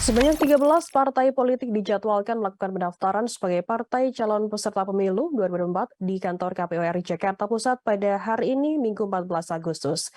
Sebanyak 13 partai politik dijadwalkan melakukan pendaftaran sebagai partai calon peserta pemilu 2024 di kantor KPU RI Jakarta Pusat pada hari ini, Minggu 14 Agustus.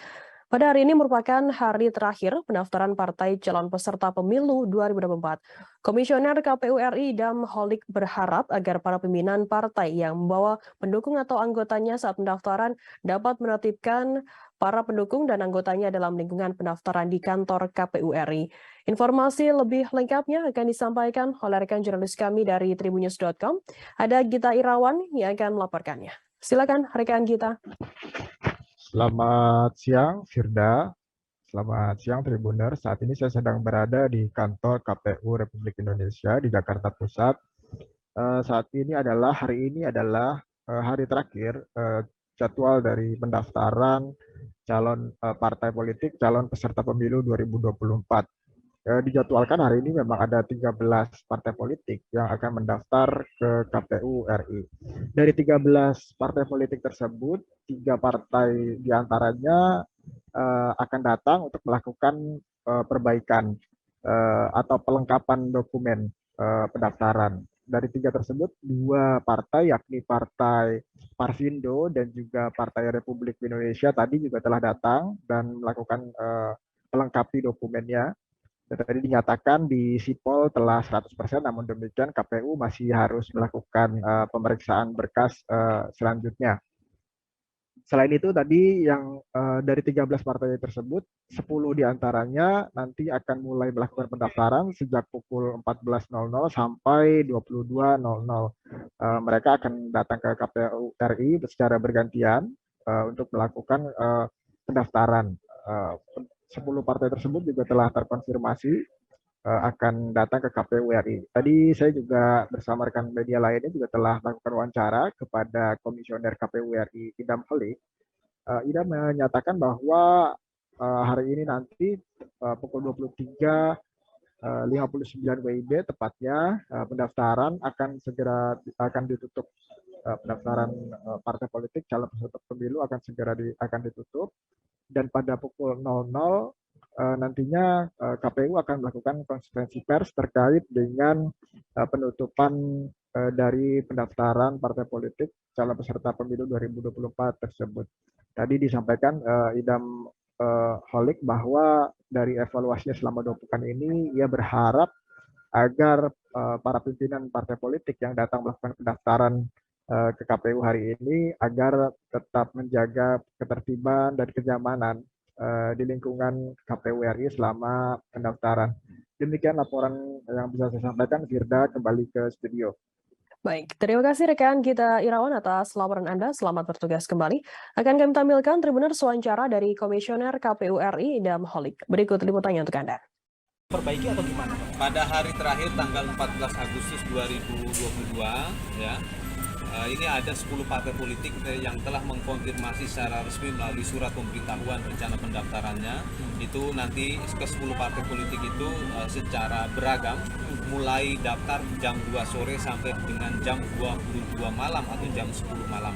Pada hari ini merupakan hari terakhir pendaftaran partai calon peserta pemilu 2024. Komisioner KPU RI Idam Holik berharap agar para pimpinan partai yang membawa pendukung atau anggotanya saat pendaftaran dapat menertibkan para pendukung dan anggotanya dalam lingkungan pendaftaran di kantor KPU RI. Informasi lebih lengkapnya akan disampaikan oleh rekan jurnalis kami dari tribunnews.com. Ada Gita Irawan yang akan melaporkannya. Silakan rekan Gita. Selamat siang, Firda. Selamat siang, Tribuner. Saat ini saya sedang berada di kantor KPU Republik Indonesia di Jakarta Pusat. Hari ini adalah hari terakhir jadwal dari pendaftaran calon partai politik calon peserta pemilu 2024. Dijadwalkan hari ini memang ada 13 partai politik yang akan mendaftar ke KPU RI. Dari 13 partai politik tersebut, 3 partai diantaranya akan datang untuk melakukan perbaikan atau pelengkapan dokumen pendaftaran. Dari 3 tersebut, 2 partai yakni Partai Parvindo dan juga Partai Republik Indonesia tadi juga telah datang dan melakukan pelengkapi dokumennya. Dan tadi dinyatakan di sipol telah 100%, namun demikian KPU masih harus melakukan pemeriksaan berkas selanjutnya. Selain itu tadi yang dari 13 partai tersebut, 10 diantaranya nanti akan mulai melakukan pendaftaran sejak pukul 14.00 sampai 22.00. Mereka akan datang ke KPU RI secara bergantian untuk melakukan pendaftaran. 10 partai tersebut juga telah terkonfirmasi akan datang ke KPU RI. Tadi saya juga bersama rekan media lainnya juga telah melakukan wawancara kepada Komisioner KPU RI Idam Holik. Idam menyatakan bahwa hari ini nanti pukul 23.59 WIB tepatnya pendaftaran akan ditutup. Pendaftaran partai politik calon peserta pemilu akan ditutup. Dan pada pukul 00 nantinya KPU akan melakukan konferensi pers terkait dengan penutupan dari pendaftaran partai politik calon peserta pemilu 2024 tersebut. Tadi disampaikan Idam Holik bahwa dari evaluasinya selama 2 pekan ini ia berharap agar para pimpinan partai politik yang datang melakukan pendaftaran ke KPU hari ini agar tetap menjaga ketertiban dan kenyamanan di lingkungan KPU RI selama pendaftaran. Demikian laporan yang bisa saya sampaikan. Firda, kembali ke studio. Baik, terima kasih rekan Gita Irawan atas laporan Anda. Selamat bertugas kembali. Akan kami tampilkan Tribuners wawancara dari Komisioner KPU RI Idam Holik. Berikut liputannya untuk Anda. Perbaiki atau gimana? Pada hari terakhir tanggal 14 Agustus 2022 ya. Ini ada 10 partai politik yang telah mengkonfirmasi secara resmi melalui surat pemberitahuan rencana pendaftarannya. Itu nanti ke 10 partai politik itu secara beragam mulai daftar jam 2 sore sampai dengan jam 22 malam atau jam 10 malam.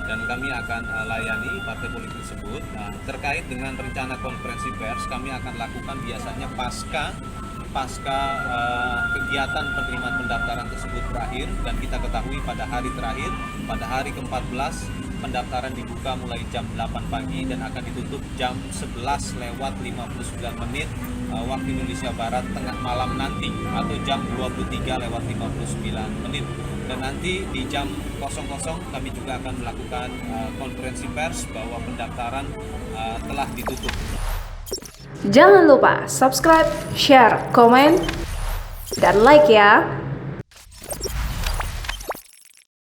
Dan kami akan layani partai politik tersebut. Terkait dengan rencana konferensi pers, kami akan lakukan biasanya pasca kegiatan penerimaan pendaftaran tersebut berakhir, dan kita ketahui pada hari terakhir, pada hari ke-14 pendaftaran dibuka mulai jam 8 pagi dan akan ditutup jam 11:59 waktu Indonesia Barat tengah malam nanti atau jam 23:59. Dan nanti di jam 00 kami juga akan melakukan konferensi pers bahwa pendaftaran telah ditutup. Jangan lupa subscribe, share, komen, dan like ya.